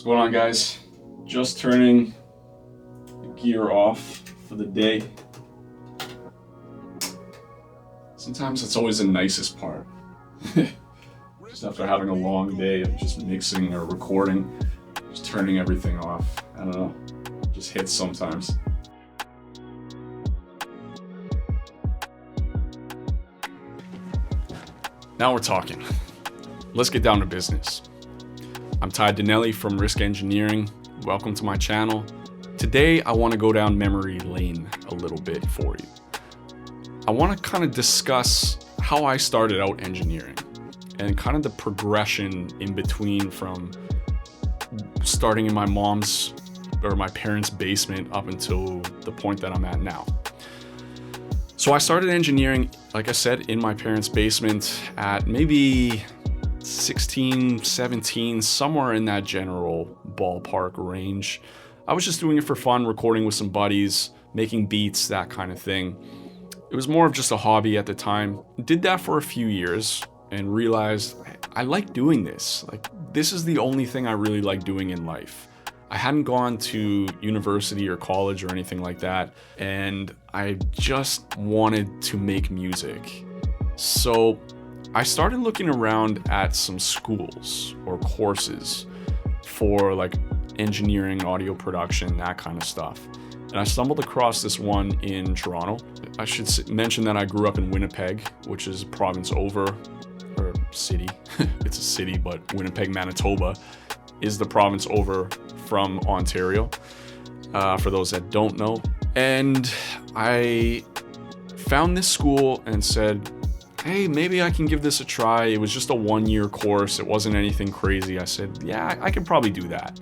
going on, guys? Just turning the gear off for the day. Sometimes it's always the nicest part. Just after having a long day of just mixing or recording, just turning everything off. I don't know, just hits sometimes. Now we're talking. Let's get down to business. I'm Ty Dinelli from Risk Engineering. Welcome to my channel. Today, I want to go down memory lane a little bit for you. I want to kind of discuss how I started out engineering and kind of the progression in between from starting in my mom's or my parents' basement up until the point that I'm at now. So I started engineering, like I said, in my parents' basement at maybe 16, 17, somewhere in that general ballpark range. I was just doing it for fun, recording with some buddies, making beats, that kind of thing. It was more of just a hobby at the time. Did that for a few years and realized I like doing this. Like, this is the only thing I really like doing in life. I hadn't gone to university or college or anything like that, and I just wanted to make music. So I started looking around at some schools or courses for like engineering, audio production, that kind of stuff. And I stumbled across this one in Toronto. I should mention that I grew up in Winnipeg, which is a province over, or city. It's a city, but Winnipeg, Manitoba is the province over from Ontario, for those that don't know. And I found this school and said, hey, maybe I can give this a try. It was just a 1-year course. It wasn't anything crazy. I said, yeah, I can probably do that.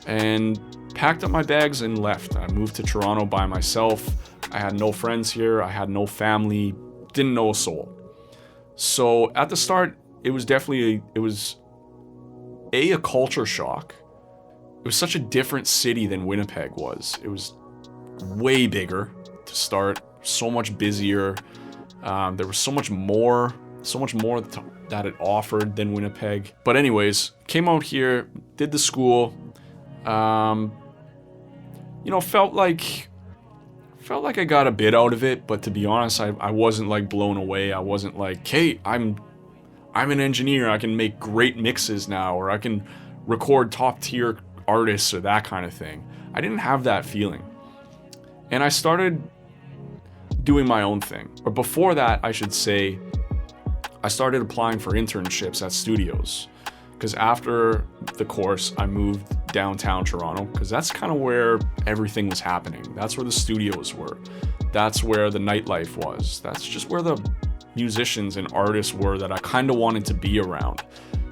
And packed up my bags and left. I moved to Toronto by myself. I had no friends here. I had no family, didn't know a soul. So at the start, it was a culture shock. It was such a different city than Winnipeg was. It was way bigger to start, so much busier. There was so much more that it offered than Winnipeg. But anyways, came out here, did the school. Felt like I got a bit out of it, but to be honest, I wasn't like blown away. I wasn't like, hey, I'm an engineer. I can make great mixes now, or I can record top tier artists or that kind of thing. I didn't have that feeling. And I started doing my own thing. Or before that, I should say, I started applying for internships at studios. Because after the course, I moved downtown Toronto, because that's kind of where everything was happening. That's where the studios were. That's where the nightlife was. That's just where the musicians and artists were that I kind of wanted to be around.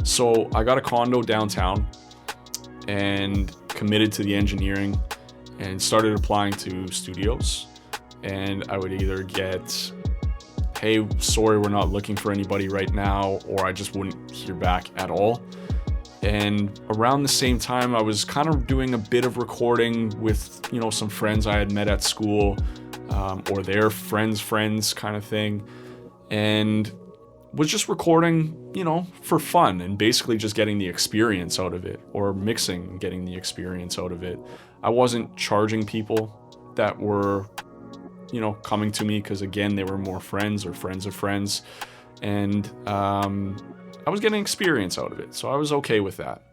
So I got a condo downtown and committed to the engineering and started applying to studios. And I would either get, hey, sorry, we're not looking for anybody right now, or I just wouldn't hear back at all. And around the same time, I was kind of doing a bit of recording with, some friends I had met at school, or their friends kind of thing. And was just recording, for fun and basically just getting the experience out of it, or mixing and getting the experience out of it. I wasn't charging people that were coming to me, because again, they were more friends or friends of friends, and I was getting experience out of it, so I was okay with that.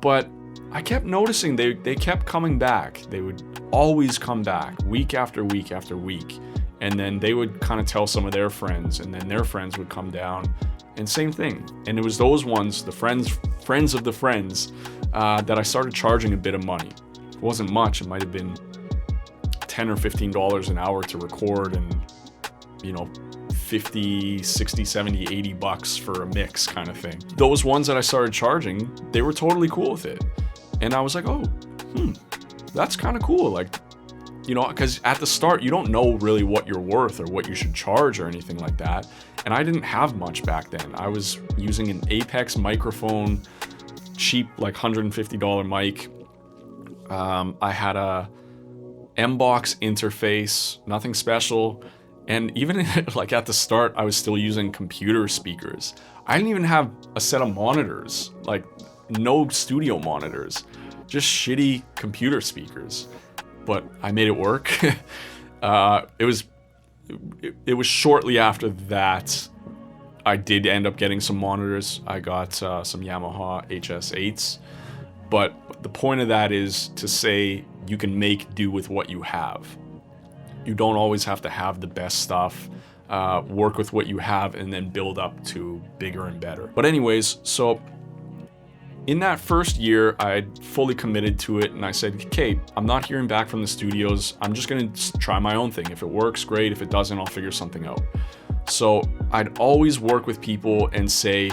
But I kept noticing they kept coming back. They would always come back week after week after week, and then they would kind of tell some of their friends, and then their friends would come down, and same thing. And it was those ones, the friends of the friends, that I started charging a bit of money. It wasn't much. It might have been $10 or $15 an hour to record, and 50, 60, 70, 80 bucks for a mix kind of thing. Those ones that I started charging, they were totally cool with it. And I was like, oh, that's kind of cool. Like, because at the start, you don't know really what you're worth or what you should charge or anything like that. And I didn't have much back then. I was using an Apex microphone, cheap, like $150 mic. I had a MBox interface, nothing special. And even like at the start, I was still using computer speakers. I didn't even have a set of monitors. Like, no studio monitors, just shitty computer speakers. But I made it work. It was shortly after that I did end up getting some monitors. I got some Yamaha HS8s. But the point of that is to say you can make do with what you have. You don't always have to have the best stuff. Work with what you have and then build up to bigger and better. But anyways, so in that first year, I fully committed to it and I said, okay, I'm not hearing back from the studios. I'm just gonna try my own thing. If it works, great. If it doesn't, I'll figure something out. So I'd always work with people and say,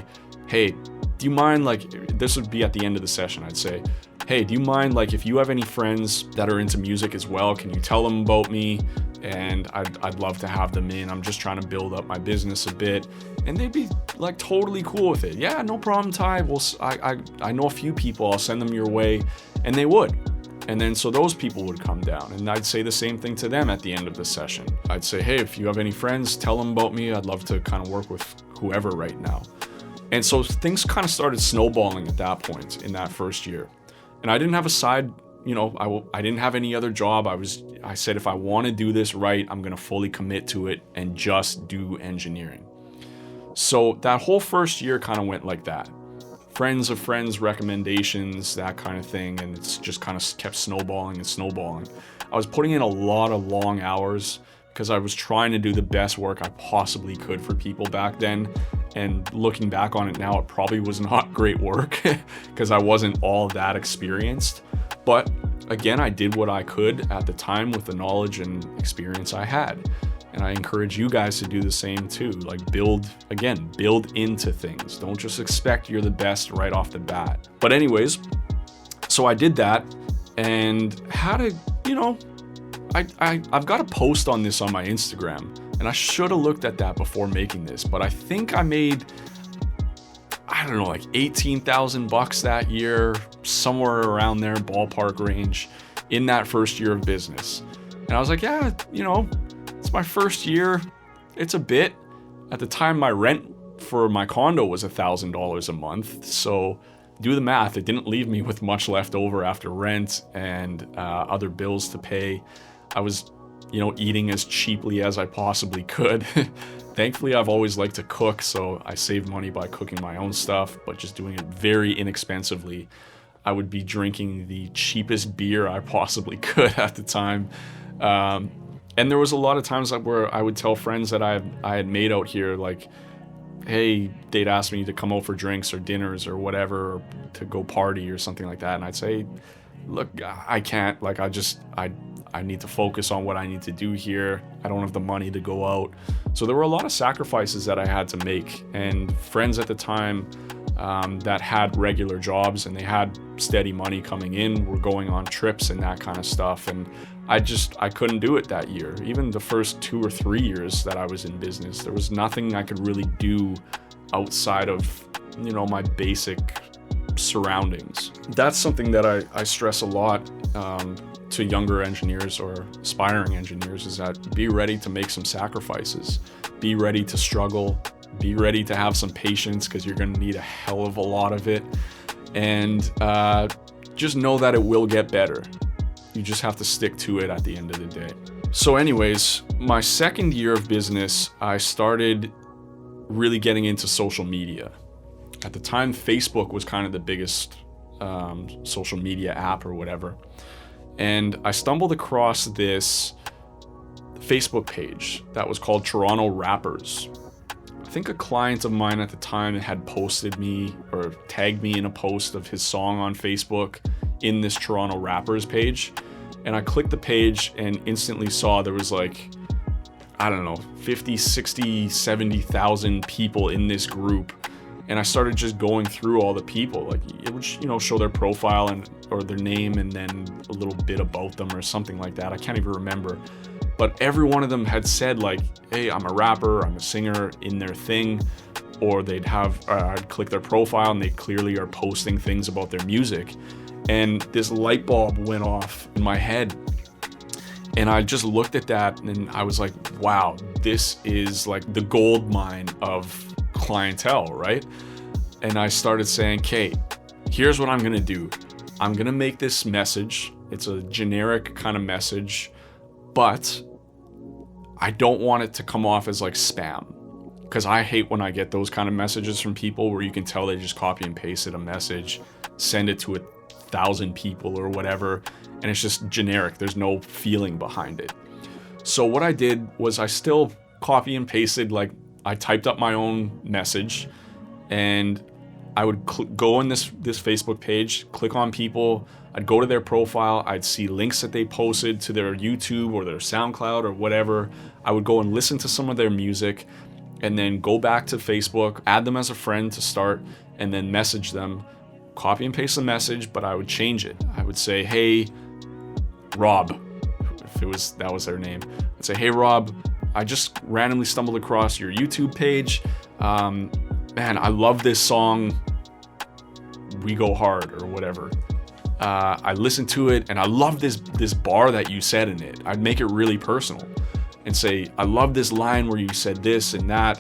hey, do you mind, like, this would be at the end of the session, I'd say, hey, do you mind, like, if you have any friends that are into music as well, can you tell them about me? And I'd love to have them in. I'm just trying to build up my business a bit. And they'd be like totally cool with it. Yeah, no problem, Ty. Well, I know a few people. I'll send them your way. And they would. And then so those people would come down. And I'd say the same thing to them at the end of the session. I'd say, hey, if you have any friends, tell them about me. I'd love to kind of work with whoever right now. And so things kind of started snowballing at that point in that first year. And I didn't have a side, I didn't have any other job. I said, if I want to do this right, I'm going to fully commit to it and just do engineering. So that whole first year kind of went like that. Friends of friends, recommendations, that kind of thing. And it's just kind of kept snowballing and snowballing. I was putting in a lot of long hours because I was trying to do the best work I possibly could for people back then. And looking back on it now, it probably was not great work because I wasn't all that experienced. But again, I did what I could at the time with the knowledge and experience I had. And I encourage you guys to do the same too. Like build into things. Don't just expect you're the best right off the bat. But anyways, so I did that and had a, I've got a post on this on my Instagram. And I should have looked at that before making this, but I think I made, like $18,000 that year, somewhere around there, ballpark range, in that first year of business. And I was like, yeah, it's my first year. It's a bit. At the time, my rent for my condo was $1,000 a month. So do the math. It didn't leave me with much left over after rent and other bills to pay. I was eating as cheaply as I possibly could. Thankfully, I've always liked to cook, so I saved money by cooking my own stuff, but just doing it very inexpensively. I would be drinking the cheapest beer I possibly could at the time. And there was a lot of times where I would tell friends that I had made out here, like, hey, they'd ask me to come out for drinks or dinners or whatever, or to go party or something like that. And I'd say, look, I can't, like, I need to focus on what I need to do here. I don't have the money to go out. So there were a lot of sacrifices that I had to make. And friends at the time that had regular jobs and they had steady money coming in were going on trips and that kind of stuff. And I couldn't do it that year. Even the first 2 or 3 years that I was in business, there was nothing I could really do outside of, my basic surroundings. That's something that I stress a lot to younger engineers or aspiring engineers, is that be ready to make some sacrifices, be ready to struggle, be ready to have some patience because you're going to need a hell of a lot of it, and just know that it will get better. You just have to stick to it at the end of the day. So anyways, my second year of business, I started really getting into social media. At the time, Facebook was kind of the biggest social media app or whatever. And I stumbled across this Facebook page that was called Toronto Rappers. I think a client of mine at the time had posted me or tagged me in a post of his song on Facebook in this Toronto Rappers page. And I clicked the page and instantly saw there was 50, 60, 70,000 people in this group. And I started just going through all the people. Like, it would, show their profile or their name and then a little bit about them or something like that. I can't even remember. But every one of them had said, like, hey, I'm a rapper, I'm a singer in their thing. Or I'd click their profile and they clearly are posting things about their music. And this light bulb went off in my head. And I just looked at that and I was like, wow, this is like the gold mine of clientele, right? And I started saying, Kate, here's what I'm gonna do. I'm gonna make this message. It's a generic kind of message, but I don't want it to come off as like spam. Because I hate when I get those kind of messages from people where you can tell they just copy and pasted a message, send it to 1,000 people or whatever, and it's just generic. There's no feeling behind it. So what I did was I still copy and pasted, like I typed up my own message, and I would go on this Facebook page, click on people, I'd go to their profile, I'd see links that they posted to their YouTube or their SoundCloud or whatever. I would go and listen to some of their music, and then go back to Facebook, add them as a friend to start, and then message them, copy and paste the message, but I would change it. I would say, hey, Rob, if that was their name. I'd say, hey, Rob, I just randomly stumbled across your YouTube page. Man, I love this song, We Go Hard, or whatever. I listened to it, and I love this bar that you said in it. I'd make it really personal and say, I love this line where you said this and that.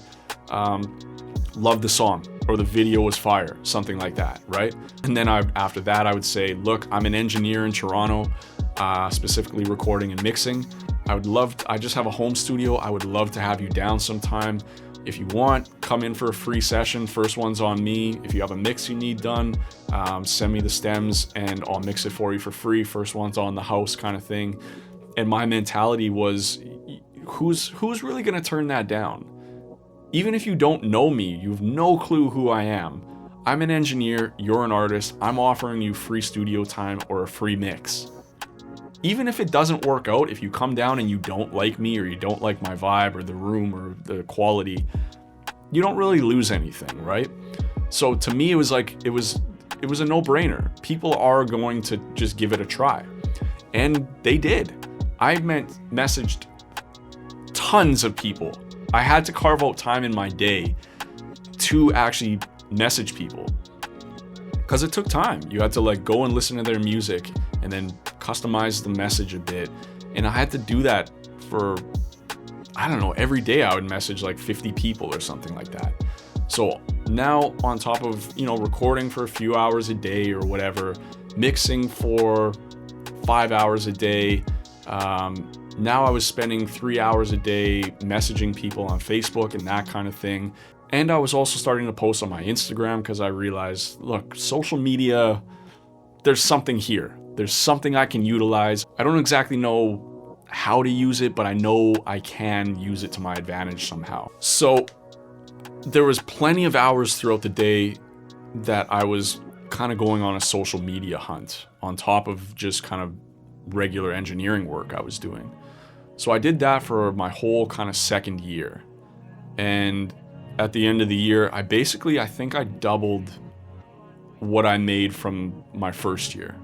Love the song, or the video was fire, something like that, right? And then after that, I would say, look, I'm an engineer in Toronto, specifically recording and mixing. I just have a home studio. I would love to have you down sometime. If you want, come in for a free session. First one's on me. If you have a mix you need done, send me the stems and I'll mix it for you for free. First one's on the house kind of thing. And my mentality was, who's really gonna turn that down? Even if you don't know me, you have no clue who I am. I'm an engineer, you're an artist, I'm offering you free studio time or a free mix. Even if it doesn't work out, if you come down and you don't like me or you don't like my vibe or the room or the quality, you don't really lose anything, right? So to me, it was a no-brainer. People are going to just give it a try. And they did. I messaged tons of people. I had to carve out time in my day to actually message people because it took time. You had to like go and listen to their music and then customize the message a bit. And I had to do that for, I don't know, every day I would message like 50 people or something like that. So now on top of, recording for a few hours a day or whatever, mixing for 5 hours a day, now I was spending 3 hours a day messaging people on Facebook and that kind of thing. And I was also starting to post on my Instagram because I realized, look, social media, there's something here. There's something I can utilize. I don't exactly know how to use it, but I know I can use it to my advantage somehow. So there was plenty of hours throughout the day that I was kind of going on a social media hunt on top of just kind of regular engineering work I was doing. So I did that for my whole kind of second year. And at the end of the year, I think I doubled what I made from my first year.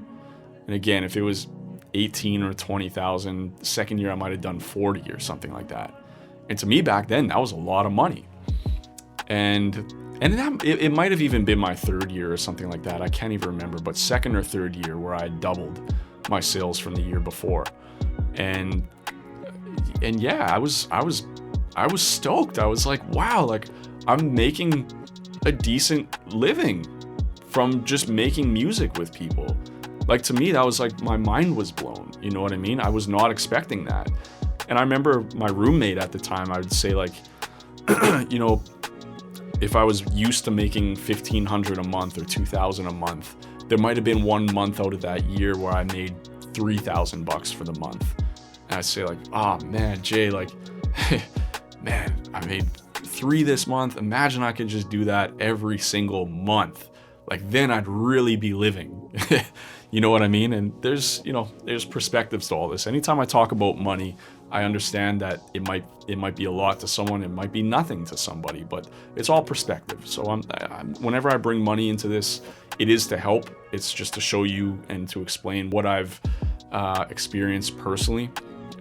And again, if it was 18 or 20,000, second year I might have done 40 or something like that. And to me back then, that was a lot of money. And it might have even been my third year or something like that. I can't even remember, but second or third year where I doubled my sales from the year before. And yeah, I was stoked. I was like, wow, like I'm making a decent living from just making music with people. Like to me, that was like, my mind was blown. You know what I mean? I was not expecting that. And I remember my roommate at the time, I would say like, if I was used to making $1,500 a month or $2,000 a month, there might have been 1 month out of that year where I made $3,000 for the month. And I'd say like, oh man, Jay, like, man, I made 3 this month. Imagine I could just do that every single month. Like then I'd really be living. You know what I mean? And there's perspectives to all this. Anytime I talk about money, I understand that it might be a lot to someone, it might be nothing to somebody, but it's all perspective. So whenever I bring money into this, it is to help. It's just to show you and to explain what I've experienced personally.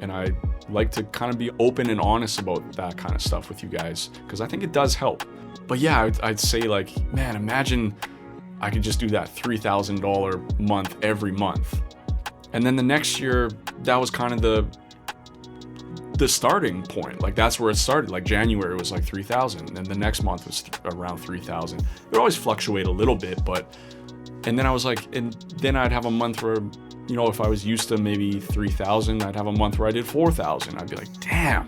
And I like to kind of be open and honest about that kind of stuff with you guys, because I think it does help. But yeah, I'd say like, man, imagine I could just do that $3,000 month every month. And then the next year, that was kind of the starting point. Like that's where it started. Like January was like 3,000 and the next month was around 3,000. It would always fluctuate a little bit, but And then I was like, and then I'd have a month where, you know, if I was used to maybe 3,000, I'd have a month where I did 4,000. I'd be like, damn,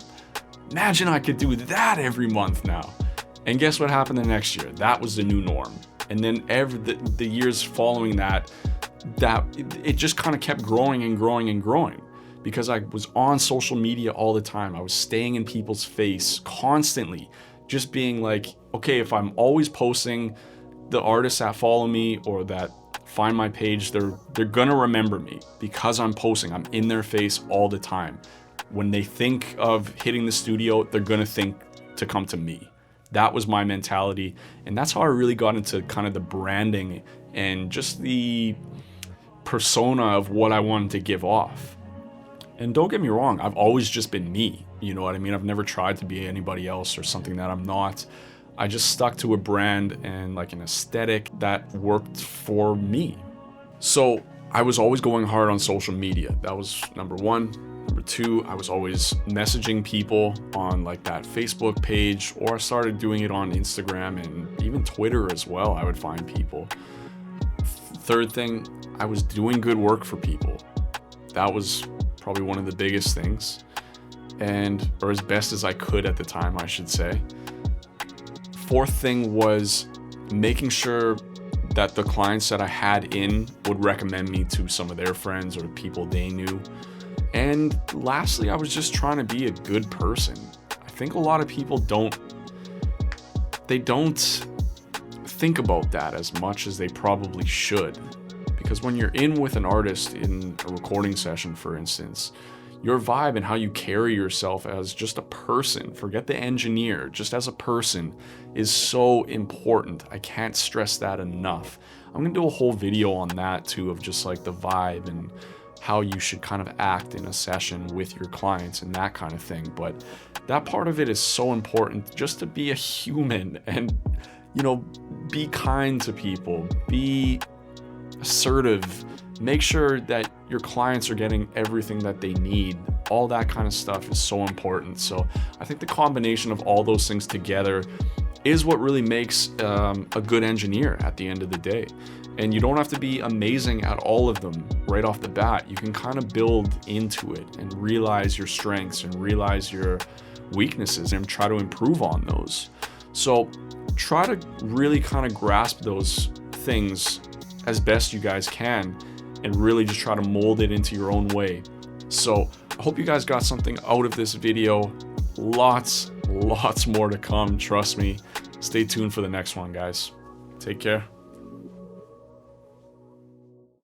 imagine I could do that every month now. And guess what happened the next year? That was the new norm. And then the years following that it just kind of kept growing and growing and growing, because I was on social media all the time. I was staying in people's face constantly, just being like, okay, if I'm always posting, the artists that follow me or that find my page, they're gonna remember me because I'm posting. I'm in their face all the time. When they think of hitting the studio, they're gonna think to come to me. That was my mentality, and that's how I really got into kind of the branding and just the persona of what I wanted to give off. And don't get me wrong, I've always just been me, you know what I mean? I've never tried to be anybody else or something that I'm not. I just stuck to a brand and like an aesthetic that worked for me. So I was always going hard on social media. That was number one. Number two, I was always messaging people on like that Facebook page, or I started doing it on Instagram and even Twitter as well. I would find people. Third thing, I was doing good work for people. That was probably one of the biggest things, or as best as I could at the time, I should say. Fourth thing was making sure that the clients that I had in would recommend me to some of their friends or people they knew. And lastly, I was just trying to be a good person. I think a lot of people don't think about that as much as they probably should. Because when you're in with an artist in a recording session, for instance, your vibe and how you carry yourself as just a person, forget the engineer, just as a person, is so important. I can't stress that enough. I'm gonna do a whole video on that too, of just like the vibe and how you should kind of act in a session with your clients and that kind of thing. But that part of it is so important, just to be a human and, you know, be kind to people, be assertive, make sure that your clients are getting everything that they need. All that kind of stuff is so important. So I think the combination of all those things together is what really makes a good engineer at the end of the day. And you don't have to be amazing at all of them right off the bat. You can kind of build into it and realize your strengths and realize your weaknesses and try to improve on those. So try to really kind of grasp those things as best you guys can and really just try to mold it into your own way. So I hope you guys got something out of this video. Lots more to come, trust me. Stay tuned for the next one, guys. Take care.